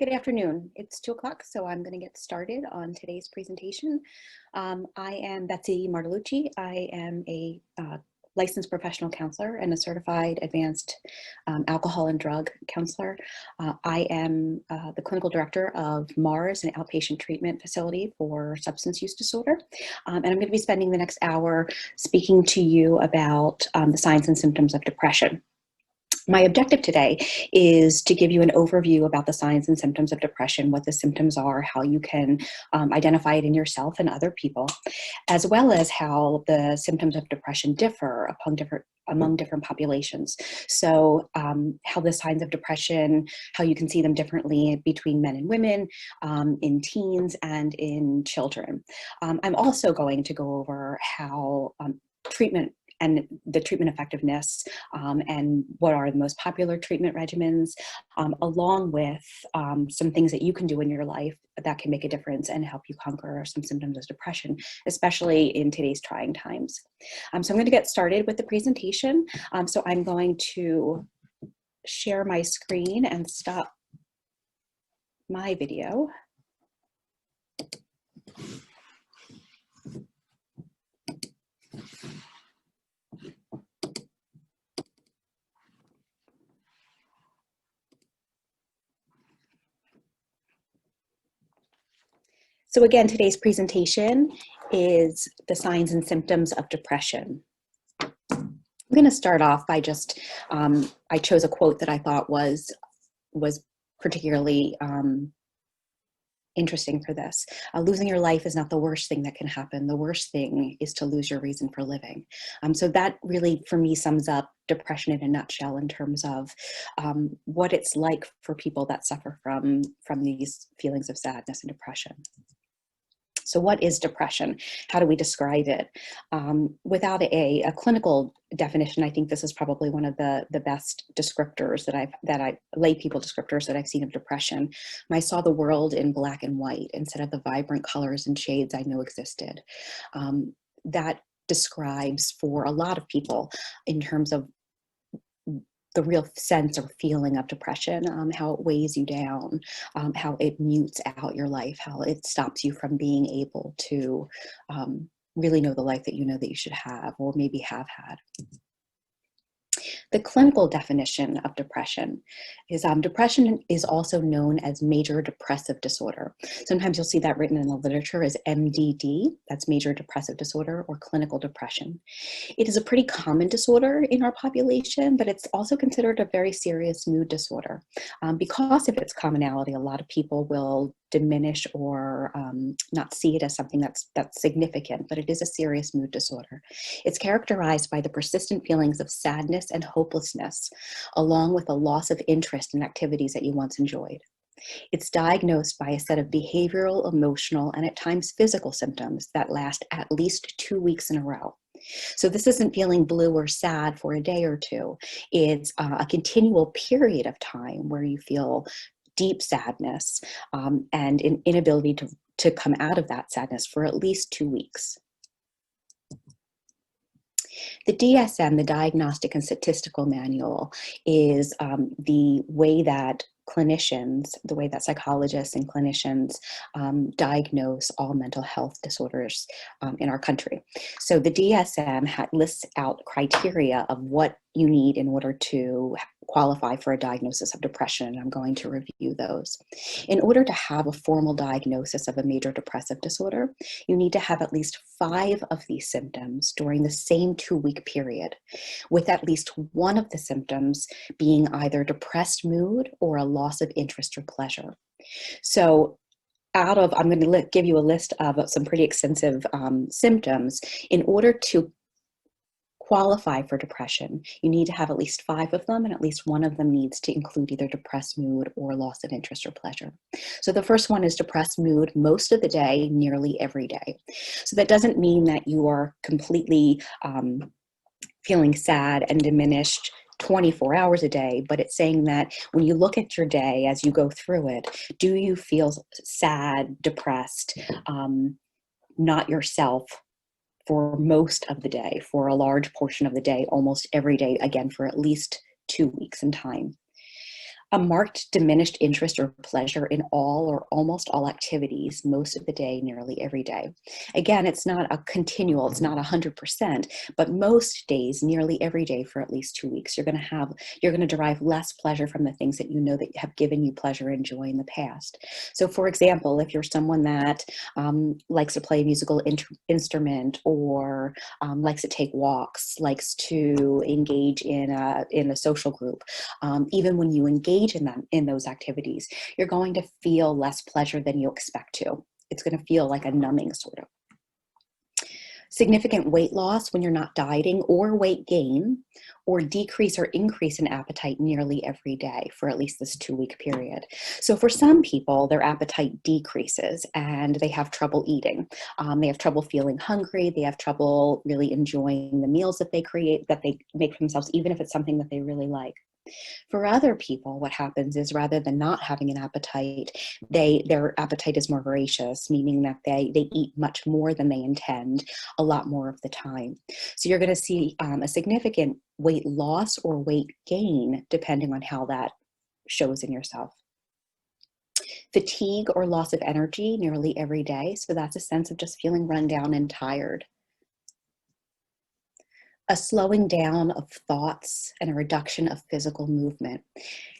Good afternoon. It's 2 o'clock, so I'm going to get started on today's presentation. I am Betsy Martellucci. I am a licensed professional counselor and a certified advanced alcohol and drug counselor. I am the clinical director of MARS, an outpatient treatment facility for substance use disorder. And I'm going to be spending the next hour speaking to you about the signs and symptoms of depression. My objective today is to give you an overview about the signs and symptoms of depression, what the symptoms are, how you can identify it in yourself and other people, as well as how the symptoms of depression differ among different populations. So how the signs of depression, how you can see them differently between men and women, in teens and in children. I'm also going to go over how treatment and the treatment effectiveness and what are the most popular treatment regimens, along with some things that you can do in your life that can make a difference and help you conquer some symptoms of depression, especially in today's trying times. So I'm going to get started with the presentation. So I'm going to share my screen and stop my video. So again, today's presentation is the signs and symptoms of depression. I'm going to start off by just, I chose a quote that I thought was particularly interesting for this. Losing your life is not the worst thing that can happen. The worst thing is to lose your reason for living. So that really, for me, sums up depression in a nutshell in terms of what it's like for people that suffer from these feelings of sadness and depression. So what is depression? How do we describe it? Without a clinical definition, I think this is probably one of the best descriptors lay people descriptors that I've seen of depression. I saw the world in black and white instead of the vibrant colors and shades I know existed. That describes for a lot of people in terms of the real sense or feeling of depression, how it weighs you down, how it mutes out your life, how it stops you from being able to really know the life that you know that you should have or maybe have had. The clinical definition of depression is depression is also known as major depressive disorder. Sometimes you'll see that written in the literature as MDD, that's major depressive disorder or clinical depression. It is a pretty common disorder in our population, but it's also considered a very serious mood disorder. Because of its commonality, a lot of people will diminish or not see it as something that's significant, but it is a serious mood disorder. It's characterized by the persistent feelings of sadness and hopelessness, along with a loss of interest in activities that you once enjoyed. It's diagnosed by a set of behavioral, emotional, and at times physical symptoms that last at least 2 weeks in a row. So this isn't feeling blue or sad for a day or two. It's a continual period of time where you feel deep sadness and an inability to come out of that sadness for at least 2 weeks. The DSM, the Diagnostic and Statistical Manual, is the way that clinicians, the way that psychologists and clinicians diagnose all mental health disorders in our country. So the DSM lists out criteria of what you need in order to qualify for a diagnosis of depression, and I'm going to review those. In order to have a formal diagnosis of a major depressive disorder, you need to have at least 5 of these symptoms during the same 2-week period, with at least one of the symptoms being either depressed mood or a loss of interest or pleasure. So I'm going to give you a list of some pretty extensive symptoms. In order to qualify for depression, you need to have at least 5 of them, and at least one of them needs to include either depressed mood or loss of interest or pleasure. So the first one is depressed mood most of the day, nearly every day. So that doesn't mean that you are completely feeling sad and diminished 24 hours a day, but it's saying that when you look at your day as you go through it, do you feel sad, depressed, not yourself for most of the day, for a large portion of the day, almost every day, again, for at least 2 weeks in time. A marked diminished interest or pleasure in all or almost all activities most of the day, nearly every day. Again, it's not a continual, it's not 100%, but most days, nearly every day for at least 2 weeks, you're going to derive less pleasure from the things that you know that have given you pleasure and joy in the past. So for example, if you're someone that likes to play a musical instrument, or likes to take walks, likes to engage in a social group, even when you engage in those activities, you're going to feel less pleasure than you expect to. It's going to feel like a numbing sort of. Significant weight loss when you're not dieting, or weight gain, or decrease or increase in appetite nearly every day for at least this 2-week period. So for some people, their appetite decreases and they have trouble eating. They have trouble feeling hungry. They have trouble really enjoying the meals that they make for themselves, even if it's something that they really like. For other people, what happens is, rather than not having an appetite, their appetite is more voracious, meaning that they eat much more than they intend a lot more of the time. So you're going to see a significant weight loss or weight gain depending on how that shows in yourself. Fatigue or loss of energy nearly every day. So that's a sense of just feeling run down and tired. A slowing down of thoughts and a reduction of physical movement.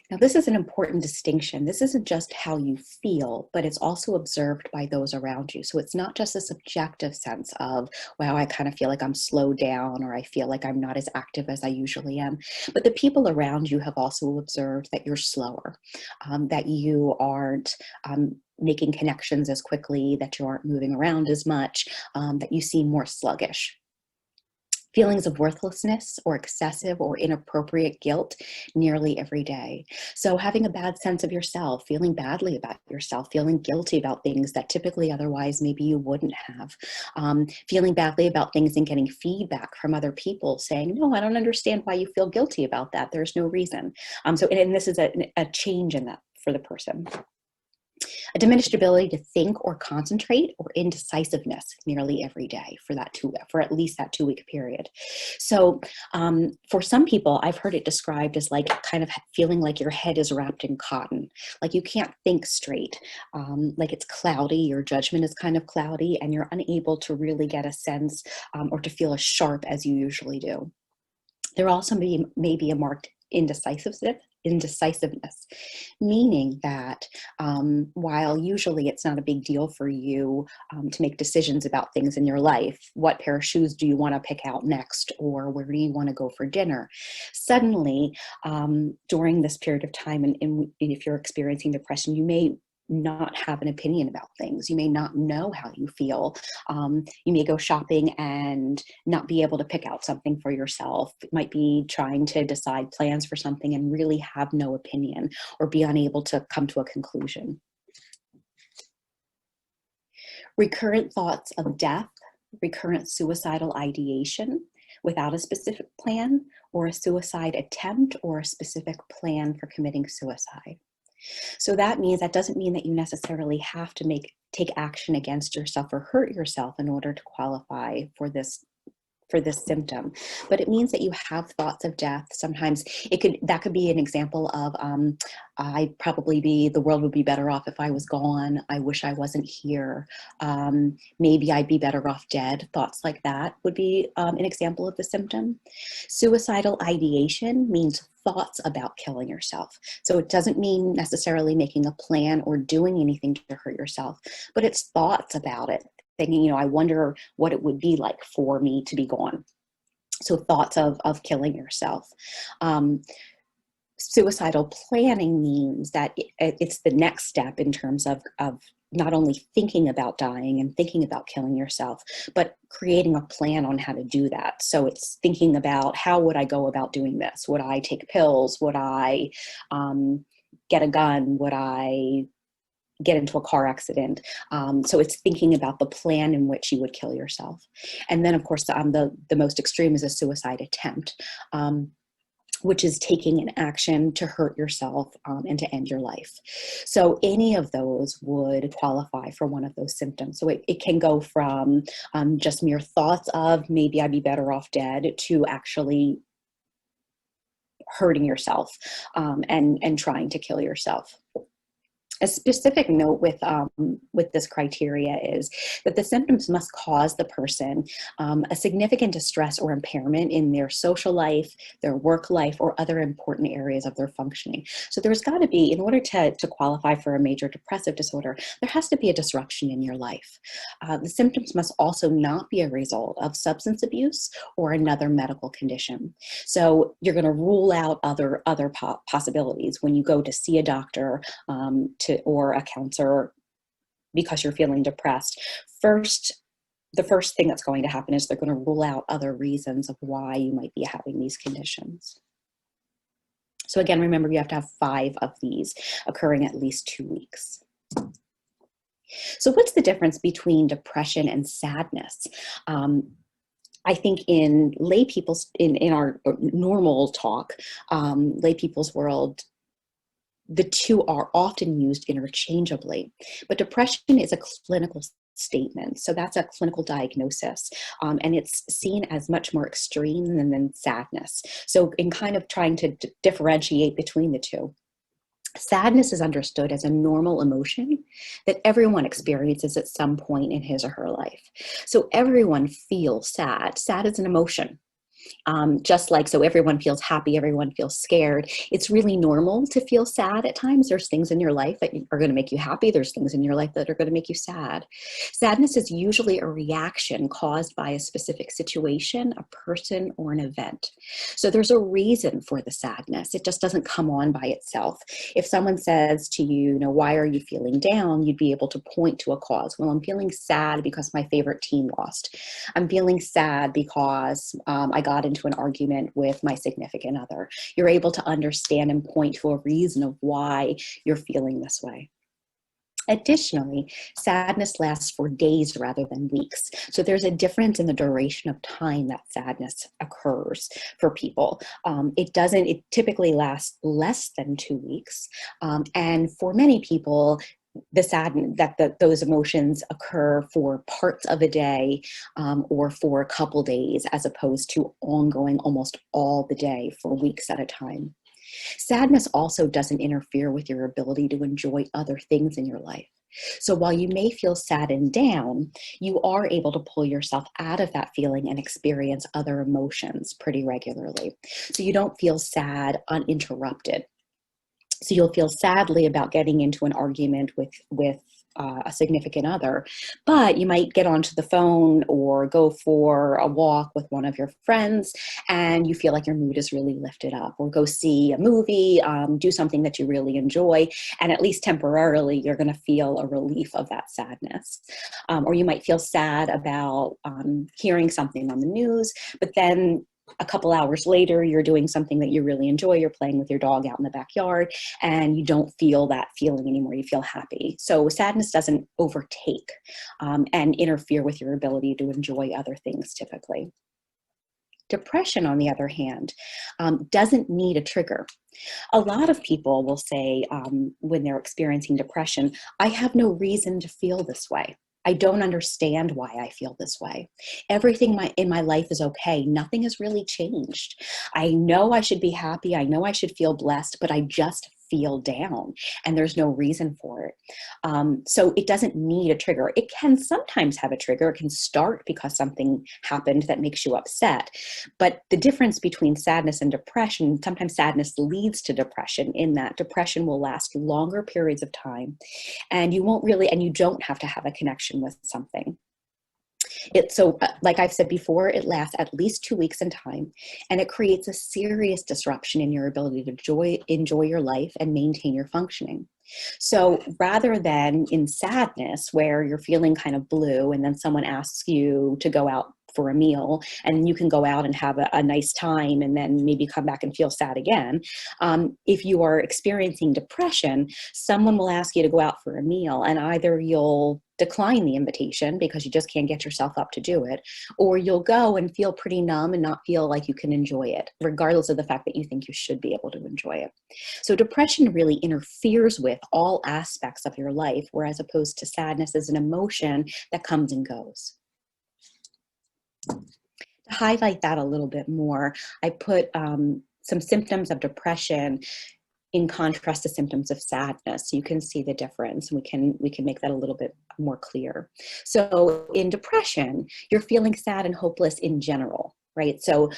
Now, this is an important distinction. This isn't just how you feel, but it's also observed by those around you. So it's not just a subjective sense of, wow, I kind of feel like I'm slowed down, or I feel like I'm not as active as I usually am. But the people around you have also observed that you're slower, that you aren't making connections as quickly, that you aren't moving around as much, that you seem more sluggish. Feelings of worthlessness or excessive or inappropriate guilt nearly every day. So having a bad sense of yourself, feeling badly about yourself, feeling guilty about things that typically otherwise maybe you wouldn't have, feeling badly about things and getting feedback from other people saying, no, I don't understand why you feel guilty about that. There's no reason. And this is a change in that for the person. A diminished ability to think or concentrate, or indecisiveness nearly every day for at least that 2-week period. So for some people, I've heard it described as like kind of feeling like your head is wrapped in cotton, like you can't think straight, like it's cloudy, your judgment is kind of cloudy, and you're unable to really get a sense or to feel as sharp as you usually do. There also may be a marked indecisiveness, meaning that while usually it's not a big deal for you to make decisions about things in your life, what pair of shoes do you want to pick out next, or where do you want to go for dinner, suddenly during this period of time, and if you're experiencing depression, you may not have an opinion about things. You may not know how you feel. You may go shopping and not be able to pick out something for yourself. It might be trying to decide plans for something and really have no opinion, or be unable to come to a conclusion. Recurrent thoughts of death, recurrent suicidal ideation without a specific plan, or a suicide attempt, or a specific plan for committing suicide. So that doesn't mean that you necessarily have to take action against yourself or hurt yourself in order to qualify for this symptom, but it means that you have thoughts of death. Sometimes that could be an example of the world would be better off if I was gone. I wish I wasn't here. Maybe I'd be better off dead. Thoughts like that would be an example of the symptom. Suicidal ideation means thoughts about killing yourself. So it doesn't mean necessarily making a plan or doing anything to hurt yourself, but it's thoughts about it. Thinking, I wonder what it would be like for me to be gone. So thoughts of killing yourself. Suicidal planning means that it's the next step in terms of not only thinking about dying and thinking about killing yourself, but creating a plan on how to do that. So it's thinking about, how would I go about doing this? Would I take pills? Would I get a gun? Would I get into a car accident? So it's thinking about the plan in which you would kill yourself. And then, of course, the most extreme is a suicide attempt, which is taking an action to hurt yourself and to end your life. So any of those would qualify for one of those symptoms. So it can go from just mere thoughts of, maybe I'd be better off dead, to actually hurting yourself and trying to kill yourself. A specific note with this criteria is that the symptoms must cause the person a significant distress or impairment in their social life, their work life, or other important areas of their functioning. So there's got to be, in order to qualify for a major depressive disorder, there has to be a disruption in your life. The symptoms must also not be a result of substance abuse or another medical condition. So you're going to rule out other possibilities when you go to see a doctor or a counselor because you're feeling depressed. The first thing that's going to happen is they're going to rule out other reasons of why you might be having these conditions. So again, remember, you have to have 5 of these occurring at least 2 weeks. So what's the difference between depression and sadness? I think in lay people's, in our normal talk, lay people's world, the two are often used interchangeably, but depression is a clinical statement. So that's a clinical diagnosis, and it's seen as much more extreme than sadness. So in kind of trying to differentiate between the two, sadness is understood as a normal emotion that everyone experiences at some point in his or her life. So everyone feels sad. Sad is an emotion. Just like, so everyone feels happy, everyone feels scared. It's really normal to feel sad at times. There's things in your life that are going to make you happy. There's things in your life that are going to make you sad. Sadness is usually a reaction caused by a specific situation, a person, or an event. So there's a reason for the sadness. It just doesn't come on by itself. If someone says to you, why are you feeling down? You'd be able to point to a cause. Well, I'm feeling sad because my favorite team lost. I'm feeling sad because I got into an argument with my significant other. You're able to understand and point to a reason of why you're feeling this way. Additionally, sadness lasts for days rather than weeks. So there's a difference in the duration of time that sadness occurs for people. It typically lasts less than 2 weeks. And for many people, those emotions occur for parts of a day or for a couple days, as opposed to ongoing almost all the day for weeks at a time. Sadness also doesn't interfere with your ability to enjoy other things in your life. So while you may feel sad and down, you are able to pull yourself out of that feeling and experience other emotions pretty regularly. So you don't feel sad uninterrupted. So you'll feel sadly about getting into an argument with a significant other, but you might get onto the phone or go for a walk with one of your friends and you feel like your mood is really lifted up, or go see a movie, do something that you really enjoy, and at least temporarily you're going to feel a relief of that sadness. Or you might feel sad about hearing something on the news, but then a couple hours later, you're doing something that you really enjoy. You're playing with your dog out in the backyard and you don't feel that feeling anymore. You feel happy. So sadness doesn't overtake and interfere with your ability to enjoy other things typically. Depression, on the other hand, doesn't need a trigger. A lot of people will say when they're experiencing depression, I have no reason to feel this way. I don't understand why I feel this way. Everything in my life is okay. Nothing has really changed. I know I should be happy. I know I should feel blessed, but I just feel down and there's no reason for it. So it doesn't need a trigger. It can sometimes have a trigger. It can start because something happened that makes you upset. But the difference between sadness and depression, sometimes sadness leads to depression, in that depression will last longer periods of time and you don't have to have a connection with something. Like I've said before, it lasts at least 2 weeks in time, and it creates a serious disruption in your ability to enjoy your life and maintain your functioning. So rather than in sadness, where you're feeling kind of blue and then someone asks you to go out for a meal and you can go out and have a nice time and then maybe come back and feel sad again. If you are experiencing depression, someone will ask you to go out for a meal and either you'll decline the invitation because you just can't get yourself up to do it, or you'll go and feel pretty numb and not feel like you can enjoy it, regardless of the fact that you think you should be able to enjoy it. So depression really interferes with all aspects of your life, whereas opposed to sadness is an emotion that comes and goes. To highlight that a little bit more, I put some symptoms of depression in contrast to symptoms of sadness. You can see the difference. We can make that a little bit more clear. So in depression, you're feeling sad and hopeless in general, right? So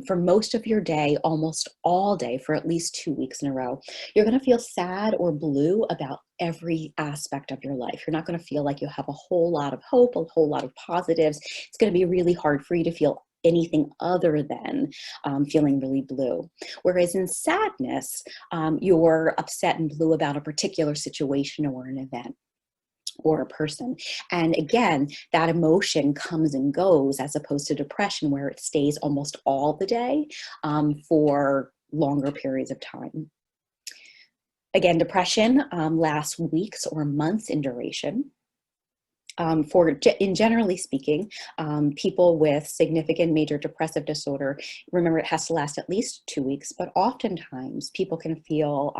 for most of your day, almost all day, for at least 2 weeks in a row, you're going to feel sad or blue about every aspect of your life. You're not going to feel like you have a whole lot of hope, a whole lot of positives. It's going to be really hard for you to feel anything other than feeling really blue. Whereas in sadness, you're upset and blue about a particular situation or an event or a person. And again, that emotion comes and goes, as opposed to depression, where it stays almost all the day for longer periods of time. Again, depression lasts weeks or months in duration. Generally speaking, people with significant major depressive disorder, remember it has to last at least 2 weeks, but oftentimes people can feel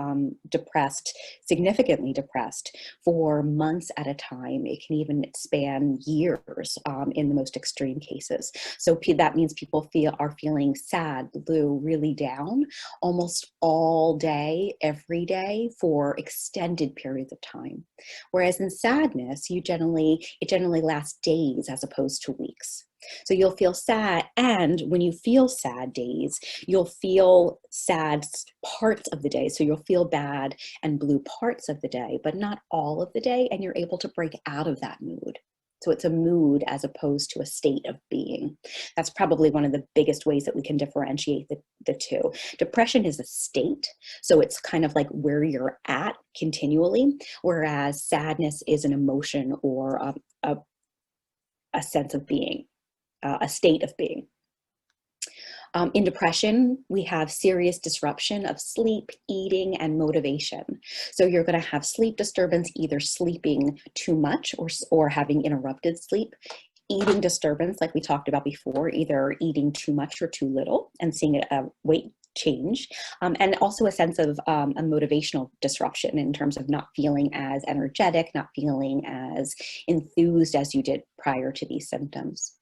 depressed, significantly depressed for months at a time. It can even span years in the most extreme cases. So that means people are feeling sad, blue, really down almost all day, every day for extended periods of time. Whereas in sadness, it generally lasts days as opposed to weeks. So you'll feel sad, and when you feel sad days, you'll feel sad parts of the day. So you'll feel bad and blue parts of the day, but not all of the day, and you're able to break out of that mood. So it's a mood as opposed to a state of being. That's probably one of the biggest ways that we can differentiate the two. Depression is a state, so it's kind of like where you're at continually, whereas sadness is an emotion or a sense of being, a state of being. In depression, we have serious disruption of sleep, eating, and motivation. So you're going to have sleep disturbance, either sleeping too much or having interrupted sleep. Eating disturbance, like we talked about before, either eating too much or too little and seeing a weight change, and also a sense of a motivational disruption in terms of not feeling as energetic, not feeling as enthused as you did prior to these symptoms.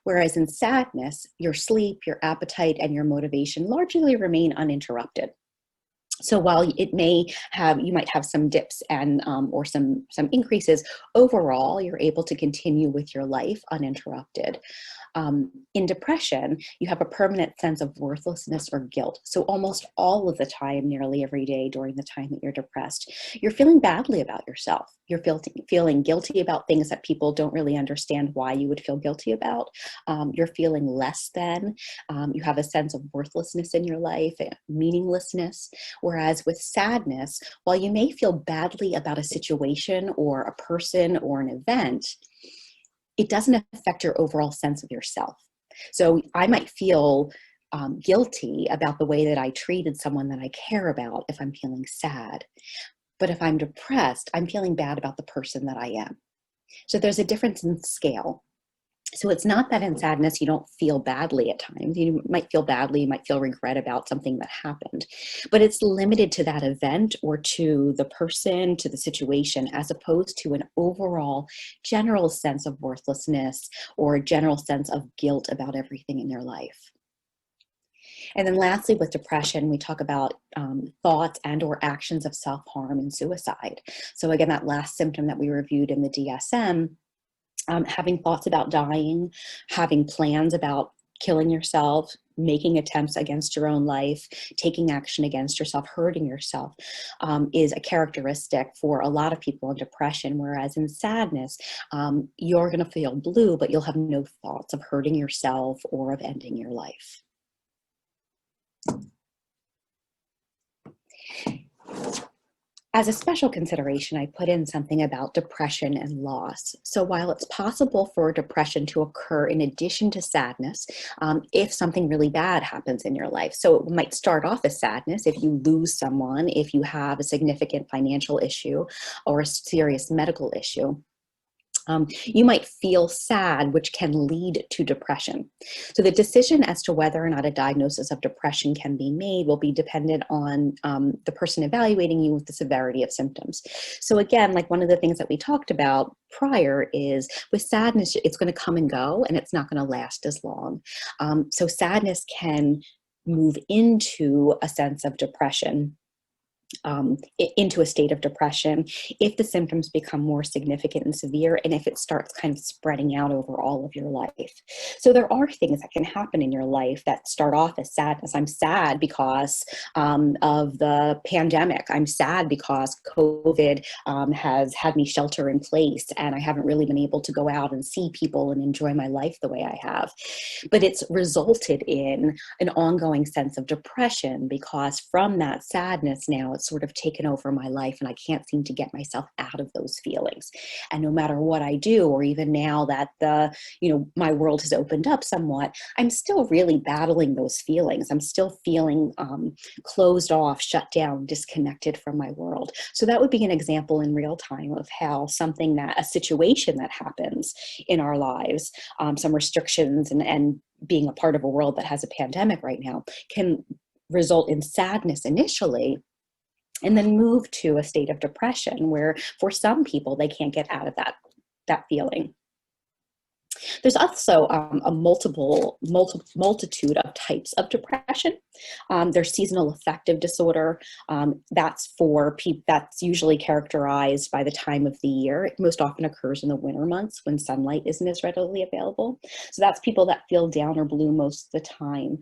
Whereas in sadness, your sleep, your appetite, and your motivation largely remain uninterrupted. So while you might have some dips and or some increases, overall, you're able to continue with your life uninterrupted. In depression, you have a permanent sense of worthlessness or guilt. So almost all of the time, nearly every day during the time that you're depressed, you're feeling badly about yourself. You're feeling guilty about things that people don't really understand why you would feel guilty about. You're feeling less than. You have a sense of worthlessness in your life, meaninglessness. Whereas with sadness, while you may feel badly about a situation or a person or an event, it doesn't affect your overall sense of yourself. So I might feel guilty about the way that I treated someone that I care about if I'm feeling sad. But if I'm depressed, I'm feeling bad about the person that I am. So there's a difference in scale. So it's not that in sadness you don't feel badly at times. You might feel badly, you might feel regret about something that happened, but it's limited to that event or to the person, to the situation, as opposed to an overall general sense of worthlessness or a general sense of guilt about everything in your life. And then lastly, with depression, we talk about thoughts and or actions of self-harm and suicide. So again, that last symptom that we reviewed in the DSM, having thoughts about dying, having plans about killing yourself, making attempts against your own life, taking action against yourself, hurting yourself, is a characteristic for a lot of people in depression. Whereas in sadness, you're going to feel blue, but you'll have no thoughts of hurting yourself or of ending your life. As a special consideration, I put in something about depression and loss. So while it's possible for depression to occur in addition to sadness, if something really bad happens in your life. So it might start off as sadness if you lose someone, if you have a significant financial issue or a serious medical issue. You might feel sad, which can lead to depression. So the decision as to whether or not a diagnosis of depression can be made will be dependent on the person evaluating you with the severity of symptoms. So again, like one of the things that we talked about prior is with sadness, it's going to come and go and it's not going to last as long. So sadness can move into a sense of depression, into a state of depression, if the symptoms become more significant and severe, and if it starts kind of spreading out over all of your life. So there are things that can happen in your life that start off as sadness. I'm sad because of the pandemic. I'm sad because COVID has had me shelter in place, and I haven't really been able to go out and see people and enjoy my life the way I have. But it's resulted in an ongoing sense of depression, because from that sadness now it's sort of taken over my life, and I can't seem to get myself out of those feelings. And no matter what I do, or even now that my world has opened up somewhat, I'm still really battling those feelings. I'm still feeling closed off, shut down, disconnected from my world. So that would be an example in real time of how a situation that happens in our lives, some restrictions and being a part of a world that has a pandemic right now, can result in sadness initially, and then move to a state of depression where for some people they can't get out of that feeling. There's also a multitude of types of depression. There's seasonal affective disorder. That's usually characterized by the time of the year. It most often occurs in the winter months when sunlight isn't as readily available. So that's people that feel down or blue most of the time,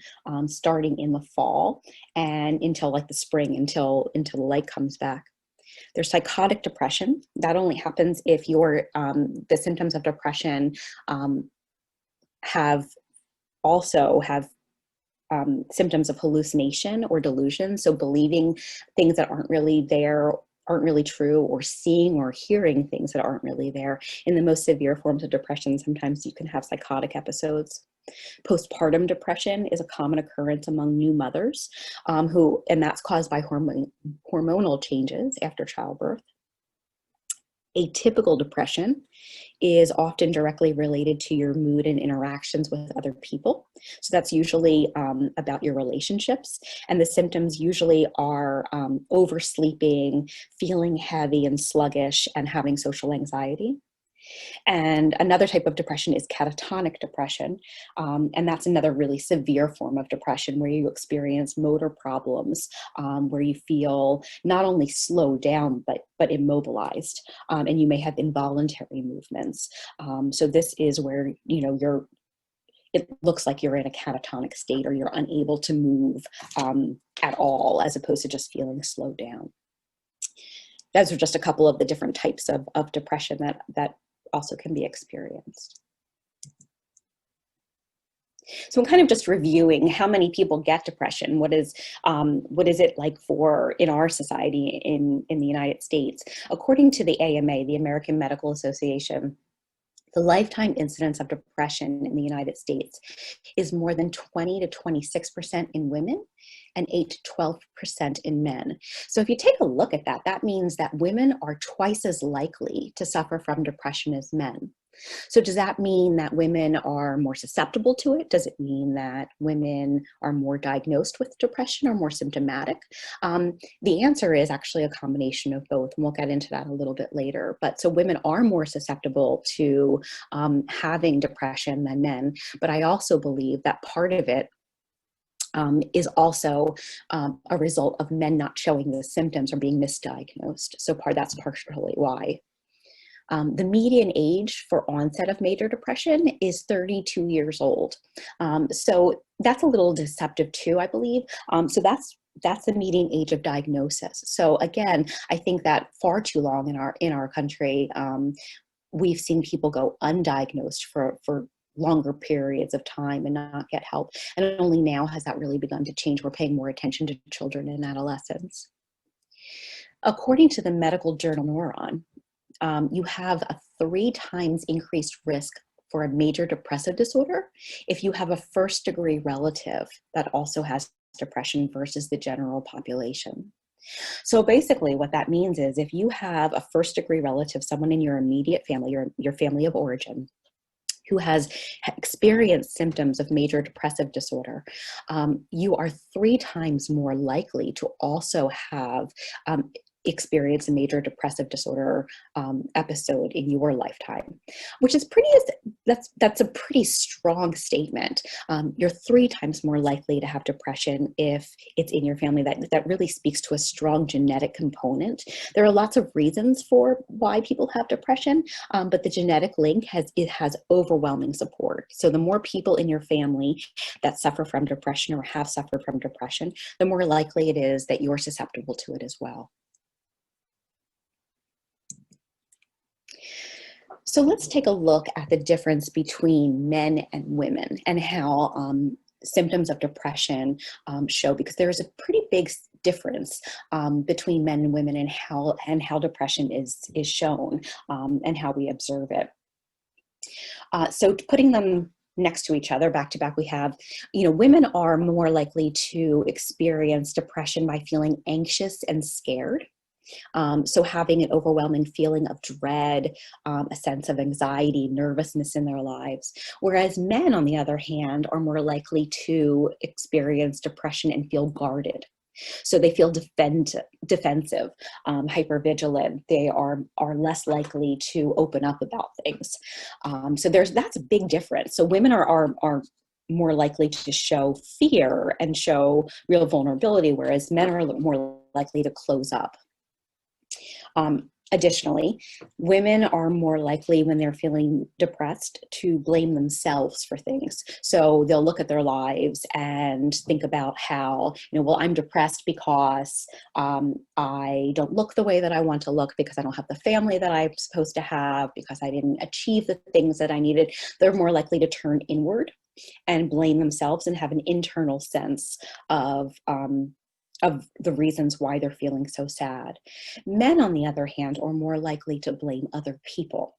starting in the fall and until like the spring, until the light comes back. There's psychotic depression. That only happens if the symptoms of depression have symptoms of hallucination or delusion. So believing things that aren't really there, aren't really true, or seeing or hearing things that aren't really there. In the most severe forms of depression, sometimes you can have psychotic episodes. Postpartum depression is a common occurrence among new mothers, and that's caused by hormonal changes after childbirth. Atypical depression is often directly related to your mood and interactions with other people. So that's usually about your relationships. And the symptoms usually are oversleeping, feeling heavy and sluggish, and having social anxiety. And another type of depression is catatonic depression. And that's another really severe form of depression where you experience motor problems, where you feel not only slowed down, but immobilized. And you may have involuntary movements. So this is where, it looks like you're in a catatonic state, or you're unable to move at all, as opposed to just feeling slowed down. Those are just a couple of the different types of depression that also can be experienced. So I'm kind of just reviewing how many people get depression. What is it like in our society in the United States? According to the AMA, the American Medical Association, the lifetime incidence of depression in the United States is more than 20 to 26% in women and 8 to 12% in men. So if you take a look at that, that means that women are twice as likely to suffer from depression as men. So does that mean that women are more susceptible to it? Does it mean that women are more diagnosed with depression or more symptomatic? The answer is actually a combination of both, and we'll get into that a little bit later. But so women are more susceptible to having depression than men, but I also believe that part of it is also a result of men not showing the symptoms or being misdiagnosed. So that's partially why. The median age for onset of major depression is 32 years old. So that's a little deceptive too, I believe. So that's the median age of diagnosis. So again, I think that far too long in our country, we've seen people go undiagnosed for longer periods of time and not get help. And only now has that really begun to change. We're paying more attention to children and adolescents. According to the medical journal Neuron, you have a 3 times increased risk for a major depressive disorder if you have a first-degree relative that also has depression versus the general population. So basically what that means is if you have a first-degree relative, someone in your immediate family, your family of origin, who has experienced symptoms of major depressive disorder, you are 3 times more likely to also have experience a major depressive disorder episode in your lifetime, which is that's a pretty strong statement. You're 3 times more likely to have depression if it's in your family. That really speaks to a strong genetic component. There are lots of reasons for why people have depression, but the genetic link has overwhelming support. So the more people in your family that suffer from depression or have suffered from depression, the more likely it is that you're susceptible to it as well. So let's take a look at the difference between men and women and how symptoms of depression show, because there is a pretty big difference between men and women and how depression is shown and how we observe it. So putting them next to each other, back to back, we have, women are more likely to experience depression by feeling anxious and scared. So having an overwhelming feeling of dread, a sense of anxiety, nervousness in their lives. Whereas men, on the other hand, are more likely to experience depression and feel guarded. So they feel defensive, hypervigilant. They are less likely to open up about things. So that's a big difference. So women are more likely to show fear and show real vulnerability, whereas men are more likely to close up. Additionally, women are more likely, when they're feeling depressed, to blame themselves for things. So they'll look at their lives and think about how, well, I'm depressed because I don't look the way that I want to look, because I don't have the family that I'm supposed to have, because I didn't achieve the things that I needed. They're more likely to turn inward and blame themselves and have an internal sense of the reasons why they're feeling so sad. Men, on the other hand, are more likely to blame other people.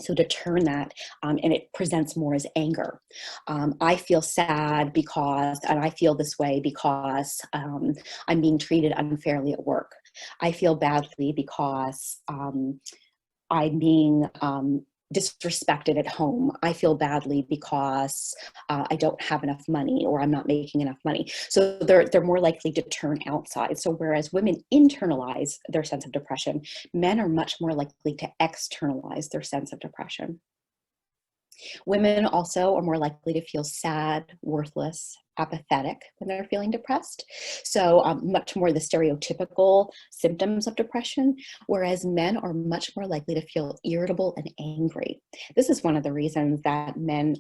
So to turn that, and it presents more as anger. I feel sad and I feel this way because I'm being treated unfairly at work. I feel badly because I'm being disrespected at home. I feel badly because I don't have enough money, or I'm not making enough money. So they're more likely to turn outside. So whereas women internalize their sense of depression, men are much more likely to externalize their sense of depression. Women also are more likely to feel sad, worthless, apathetic when they're feeling depressed. So much more the stereotypical symptoms of depression, whereas men are much more likely to feel irritable and angry. This is one of the reasons that men,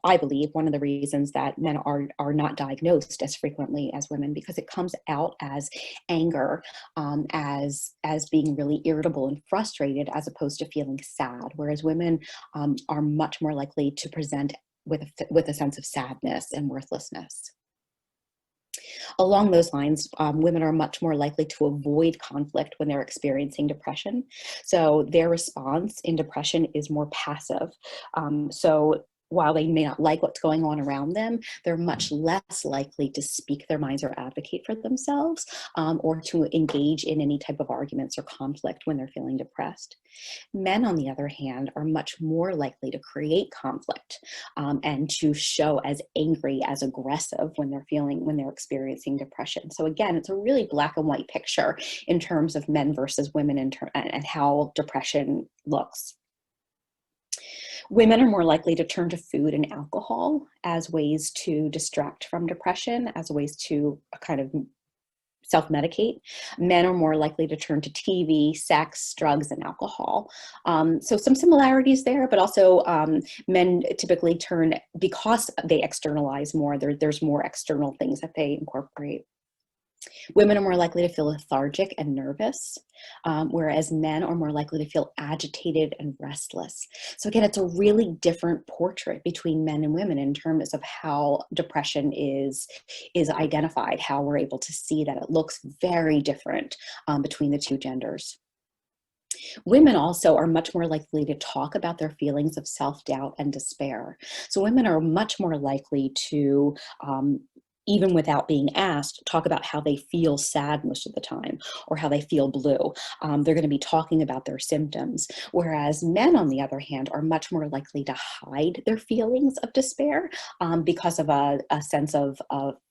I believe, one of the reasons that men are not diagnosed as frequently as women, because it comes out as anger, as being really irritable and frustrated, as opposed to feeling sad, whereas women are much more likely to present with a sense of sadness and worthlessness. Along those lines, women are much more likely to avoid conflict when they're experiencing depression. So their response in depression is more passive. So while they may not like what's going on around them, they're much less likely to speak their minds or advocate for themselves, or to engage in any type of arguments or conflict when they're feeling depressed. Men, on the other hand, are much more likely to create conflict and to show as angry, as aggressive when they're experiencing depression. So again, it's a really black and white picture in terms of men versus women and how depression looks. Women are more likely to turn to food and alcohol as ways to distract from depression, as ways to kind of self-medicate. Men are more likely to turn to TV, sex, drugs, and alcohol. So some similarities there, but also men typically turn, because they externalize more, there's more external things that they incorporate. Women are more likely to feel lethargic and nervous, whereas men are more likely to feel agitated and restless. So again, it's a really different portrait between men and women in terms of how depression is identified, how we're able to see that it looks very different between the two genders. Women also are much more likely to talk about their feelings of self-doubt and despair. So women are much more likely to even without being asked, talk about how they feel sad most of the time, or how they feel blue. They're going to be talking about their symptoms. Whereas men, on the other hand, are much more likely to hide their feelings of despair because of a sense of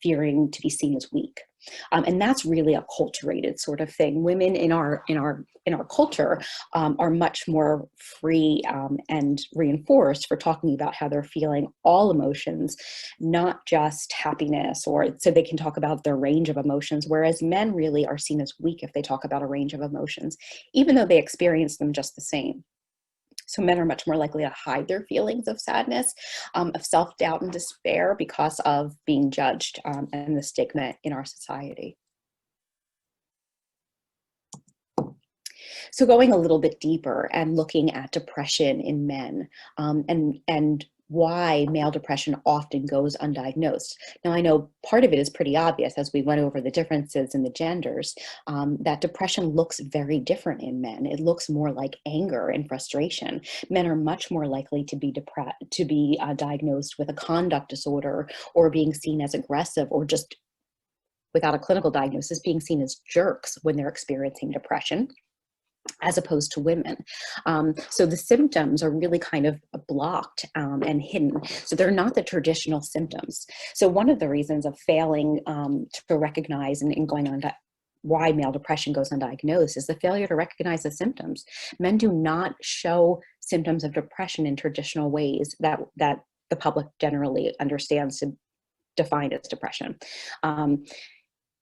fearing to be seen as weak. And that's really a culturated sort of thing. Women in our culture are much more free and reinforced for talking about how they're feeling all emotions, not just happiness, or so they can talk about their range of emotions, whereas men really are seen as weak if they talk about a range of emotions, even though they experience them just the same. So men are much more likely to hide their feelings of sadness, of self-doubt and despair because of being judged and the stigma in our society. So going a little bit deeper and looking at depression in men, and why male depression often goes undiagnosed. Now, I know part of it is pretty obvious as we went over the differences in the genders, that depression looks very different in men. It looks more like anger and frustration. Men are much more likely to be diagnosed with a conduct disorder, or being seen as aggressive, or just without a clinical diagnosis, being seen as jerks when they're experiencing depression, as opposed to women. So the symptoms are really kind of blocked and hidden. So they're not the traditional symptoms. So one of the reasons of failing to recognize and going on to why male depression goes undiagnosed is the failure to recognize the symptoms. Men do not show symptoms of depression in traditional ways that the public generally understands to define as depression.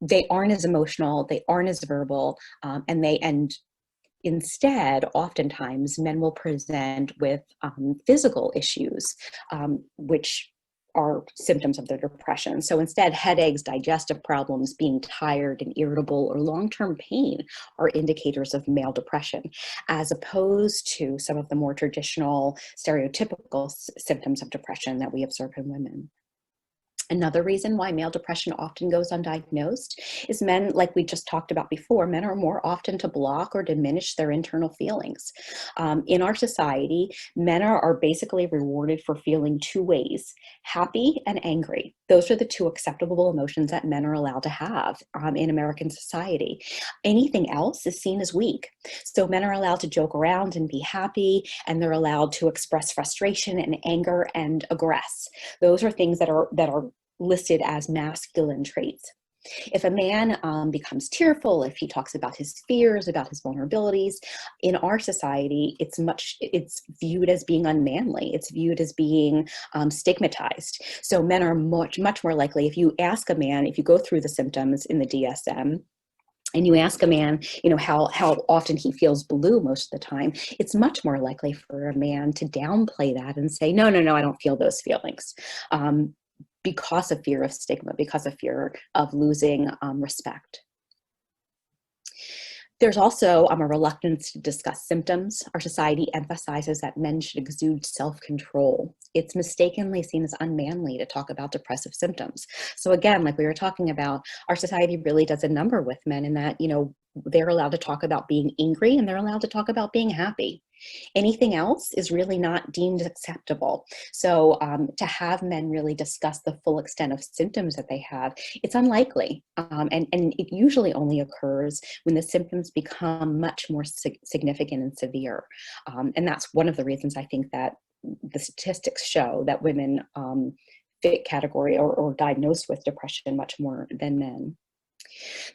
They aren't as emotional, they aren't as verbal, and instead, oftentimes, men will present with physical issues, which are symptoms of their depression. So instead, headaches, digestive problems, being tired and irritable, or long-term pain are indicators of male depression, as opposed to some of the more traditional, stereotypical symptoms of depression that we observe in women. Another reason why male depression often goes undiagnosed is men, like we just talked about before, men are more often to block or diminish their internal feelings. In our society, men are basically rewarded for feeling two ways: happy and angry. Those are the two acceptable emotions that men are allowed to have in American society. Anything else is seen as weak. So men are allowed to joke around and be happy, and they're allowed to express frustration and anger and aggress. Those are things that are listed as masculine traits. If a man becomes tearful, if he talks about his fears, about his vulnerabilities, in our society, it's viewed as being unmanly. It's viewed as being stigmatized. So men are much more likely, if you ask a man, if you go through the symptoms in the DSM, and you ask a man, how often he feels blue most of the time, it's much more likely for a man to downplay that and say, no, I don't feel those feelings. Because of fear of stigma, because of fear of losing respect. There's also a reluctance to discuss symptoms. Our society emphasizes that men should exude self-control. It's mistakenly seen as unmanly to talk about depressive symptoms. So again, like we were talking about, our society really does a number with men in that, they're allowed to talk about being angry and they're allowed to talk about being happy. Anything else is really not deemed acceptable. So to have men really discuss the full extent of symptoms that they have, it's unlikely. And it usually only occurs when the symptoms become much more significant and severe. And that's one of the reasons I think that the statistics show that women fit category or diagnosed with depression much more than men.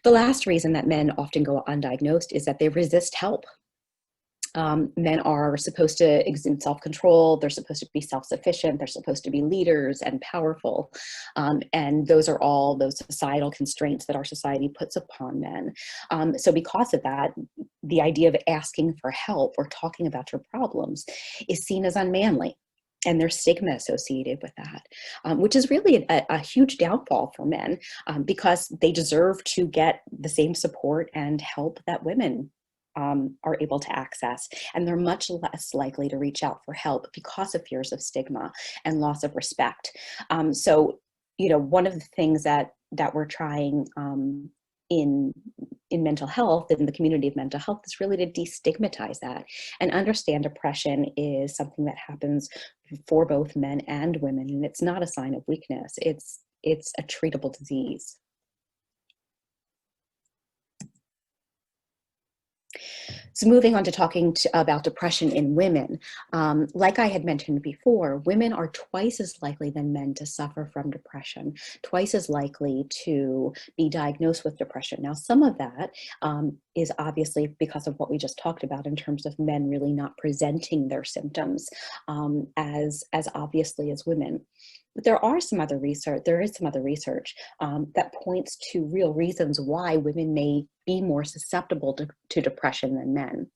The last reason that men often go undiagnosed is that they resist help. Men are supposed to exude self-control, they're supposed to be self-sufficient, they're supposed to be leaders and powerful. And those are all those societal constraints that our society puts upon men. So because of that, the idea of asking for help or talking about your problems is seen as unmanly. And there's stigma associated with that, which is really a huge downfall for men because they deserve to get the same support and help that women are able to access. And they're much less likely to reach out for help because of fears of stigma and loss of respect. So, one of the things that we're trying in mental health, in the community of mental health, is really to destigmatize that and understand depression is something that happens for both men and women. And it's not a sign of weakness. It's a treatable disease. So moving on to talking about depression in women, like I had mentioned before, women are twice as likely than men to suffer from depression, twice as likely to be diagnosed with depression. Now, some of that is obviously because of what we just talked about in terms of men really not presenting their symptoms as obviously as women. But there is some other research that points to real reasons why women may be more susceptible to depression than men.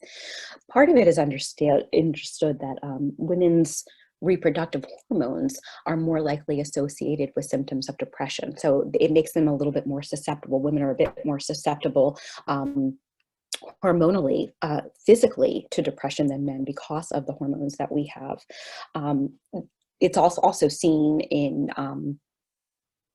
Part of it is understood that women's reproductive hormones are more likely associated with symptoms of depression. So it makes them a little bit more susceptible. Women are a bit more susceptible hormonally, physically to depression than men because of the hormones that we have. It's also seen in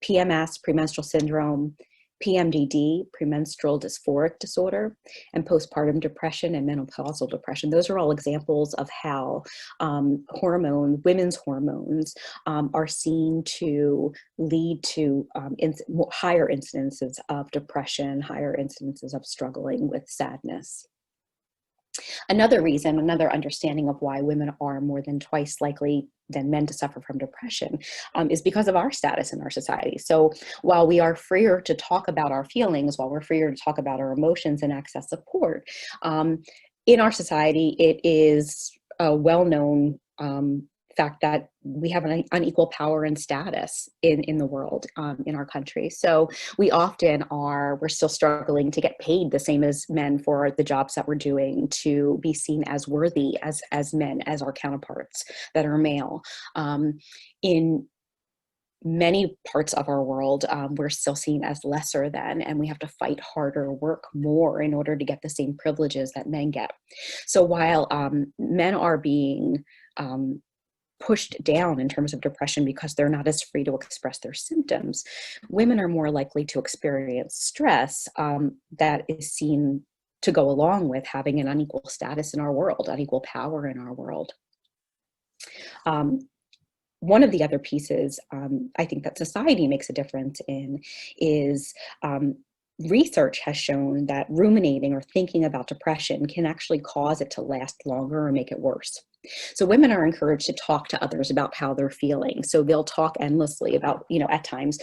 PMS, premenstrual syndrome, PMDD, premenstrual dysphoric disorder, and postpartum depression and menopausal depression. Those are all examples of how women's hormones are seen to lead to higher incidences of depression, higher incidences of struggling with sadness. Another reason, another understanding of why women are more than twice likely than men to suffer from depression is because of our status in our society. So while we are freer to talk about our feelings, while we're freer to talk about our emotions and access support, in our society, it is a well-known fact that we have an unequal power and status in the world, in our country. So we're still struggling to get paid the same as men for the jobs that we're doing, to be seen as worthy as men, as our counterparts that are male. In many parts of our world, we're still seen as lesser than, and we have to fight harder, work more in order to get the same privileges that men get. So while men are being pushed down in terms of depression because they're not as free to express their symptoms, women are more likely to experience stress that is seen to go along with having an unequal status in our world, unequal power in our world. One of the other pieces I think that society makes a difference in is research has shown that ruminating or thinking about depression can actually cause it to last longer or make it worse. So women are encouraged to talk to others about how they're feeling. So they'll talk endlessly about, at times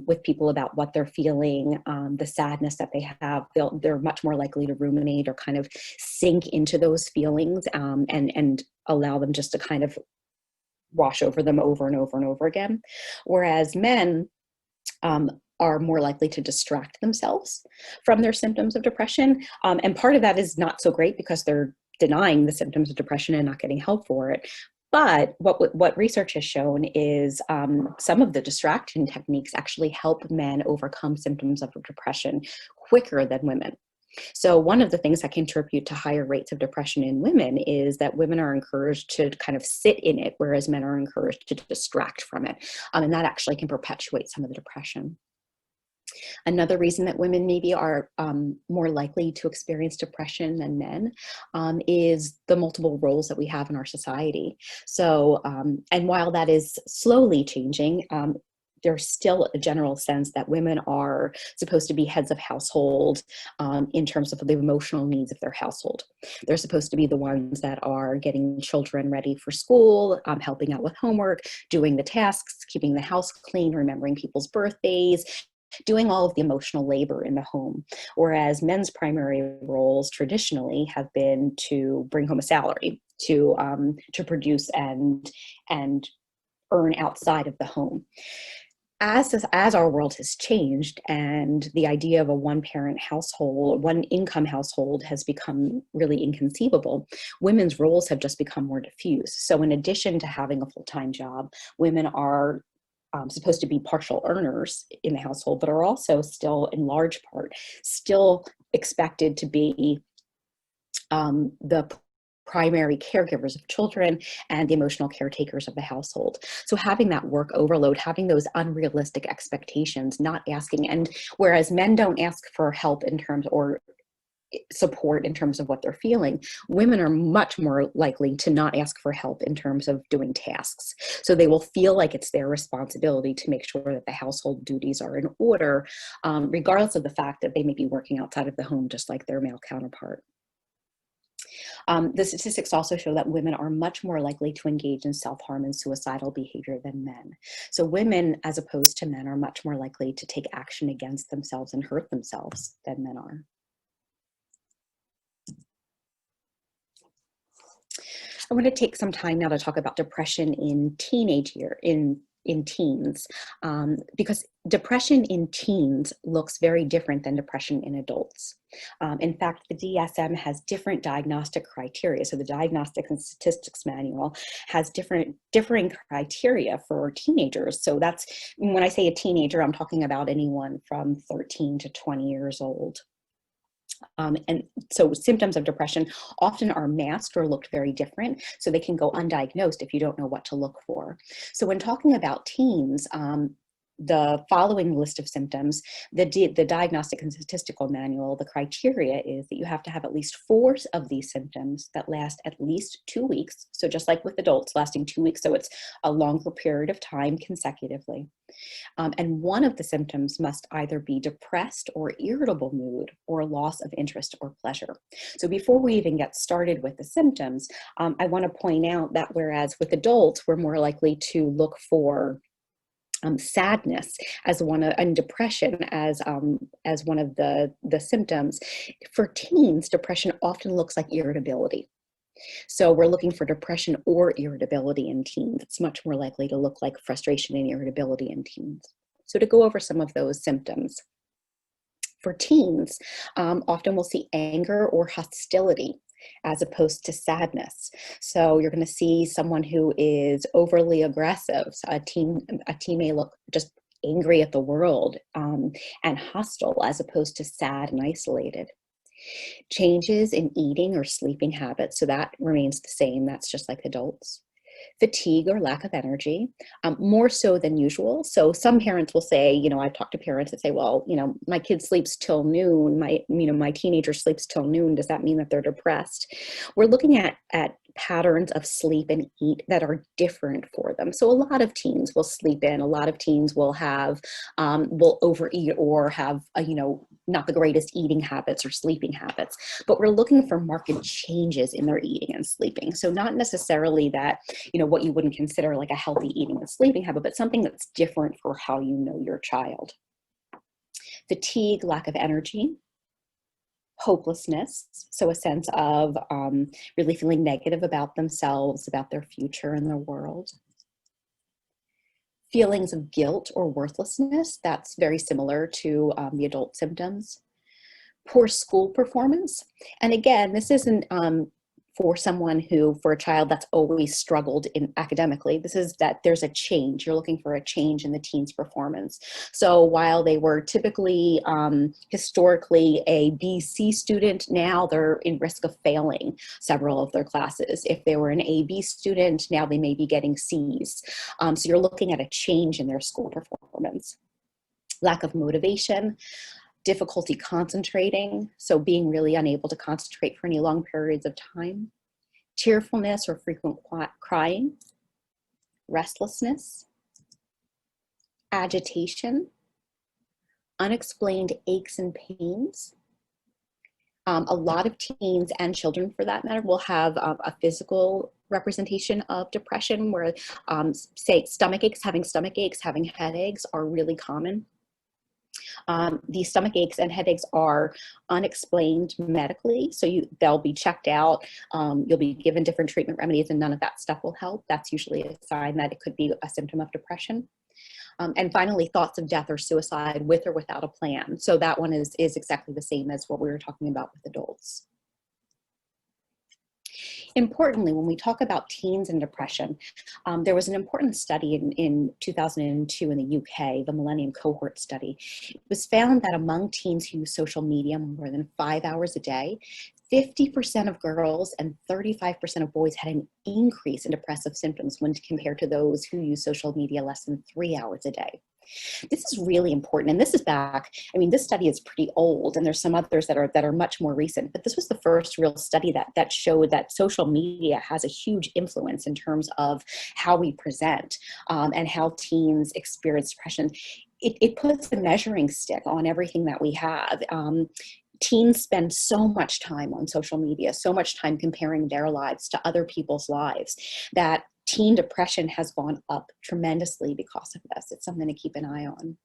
with people about what they're feeling, the sadness that they have. They're much more likely to ruminate or kind of sink into those feelings and allow them just to kind of wash over them over and over and over again. Whereas men are more likely to distract themselves from their symptoms of depression. And part of that is not so great because they're denying the symptoms of depression and not getting help for it. But what research has shown is some of the distraction techniques actually help men overcome symptoms of depression quicker than women. So one of the things that contribute to higher rates of depression in women is that women are encouraged to kind of sit in it, whereas men are encouraged to distract from it. And that actually can perpetuate some of the depression. Another reason that women maybe are more likely to experience depression than men is the multiple roles that we have in our society. So, and while that is slowly changing, there's still a general sense that women are supposed to be heads of household in terms of the emotional needs of their household. They're supposed to be the ones that are getting children ready for school, helping out with homework, doing the tasks, keeping the house clean, remembering people's birthdays, doing all of the emotional labor in the home. Whereas men's primary roles traditionally have been to bring home a salary, to produce and earn outside of the home. As our world has changed and the idea of a one-parent household, one-income household has become really inconceivable, women's roles have just become more diffuse. So in addition to having a full-time job, women are supposed to be partial earners in the household, but are also still, in large part, still expected to be the primary caregivers of children and the emotional caretakers of the household. So having that work overload, having those unrealistic expectations, not asking, and whereas men don't ask for help in terms or support in terms of what they're feeling, women are much more likely to not ask for help in terms of doing tasks. So they will feel like it's their responsibility to make sure that the household duties are in order, regardless of the fact that they may be working outside of the home just like their male counterpart. The statistics also show that women are much more likely to engage in self-harm and suicidal behavior than men. So women, as opposed to men, are much more likely to take action against themselves and hurt themselves than men are. I want to take some time now to talk about depression in teens, because depression in teens looks very different than depression in adults. In fact, the DSM has different diagnostic criteria. So the Diagnostic and Statistics Manual has differing criteria for teenagers. So that's, when I say a teenager, I'm talking about anyone from 13 to 20 years old. And so symptoms of depression often are masked or looked very different, so they can go undiagnosed if you don't know what to look for. So when talking about teens, the following list of symptoms, the Diagnostic and Statistical Manual, the criteria is that you have to have at least 4 of these symptoms that last at least 2 weeks. So just like with adults, lasting 2 weeks, so it's a longer period of time consecutively. And one of the symptoms must either be depressed or irritable mood or loss of interest or pleasure. So before we even get started with the symptoms, I want to point out that whereas with adults, we're more likely to look for sadness as one of, and depression as one of the symptoms, for teens, depression often looks like irritability. So we're looking for depression or irritability in teens. It's much more likely to look like frustration and irritability in teens. So to go over some of those symptoms. For teens, often we'll see anger or hostility as opposed to sadness. So you're going to see someone who is overly aggressive. So a teen may look just angry at the world and hostile as opposed to sad and isolated. Changes in eating or sleeping habits, so that remains the same. That's just like adults. Fatigue or lack of energy, more so than usual. So some parents will say, I've talked to parents that say, well, my kid sleeps till noon, my teenager sleeps till noon. Does that mean that they're depressed? We're looking at patterns of sleep and eat that are different for them. So a lot of teens will sleep in, a lot of teens will have, will overeat or have, not the greatest eating habits or sleeping habits, but we're looking for marked changes in their eating and sleeping. So not necessarily that, what you wouldn't consider like a healthy eating and sleeping habit, but something that's different for how you know your child. Fatigue, lack of energy, hopelessness, so a sense of really feeling negative about themselves, about their future and their world. Feelings of guilt or worthlessness, that's very similar to the adult symptoms. Poor school performance, and again, this isn't for a child that's always struggled in academically. This is that there's a change. You're looking for a change in the teen's performance. So while they were typically, historically a B/C student, now they're in risk of failing several of their classes. If they were an A/B student, now they may be getting Cs. So you're looking at a change in their school performance. Lack of motivation, difficulty concentrating, so being really unable to concentrate for any long periods of time, tearfulness or frequent crying, restlessness, agitation, unexplained aches and pains. A lot of teens and children, for that matter, will have a physical representation of depression where, say, stomach aches, having headaches are really common. These stomach aches and headaches are unexplained medically, so they'll be checked out. You'll be given different treatment remedies, and none of that stuff will help. That's usually a sign that it could be a symptom of depression. And finally, thoughts of death or suicide with or without a plan. So that one is exactly the same as what we were talking about with adults. Importantly, when we talk about teens and depression, there was an important study in 2002 in the UK, the Millennium Cohort Study. It was found that among teens who use social media more than 5 hours a day, 50% of girls and 35% of boys had an increase in depressive symptoms when compared to those who use social media less than 3 hours a day. This is really important, and this is back, this study is pretty old, and there's some others that are much more recent, but this was the first real study that showed that social media has a huge influence in terms of how we present and how teens experience depression. It puts a measuring stick on everything that we have. Teens spend so much time on social media, so much time comparing their lives to other people's lives, that teen depression has gone up tremendously because of this. It's something to keep an eye on.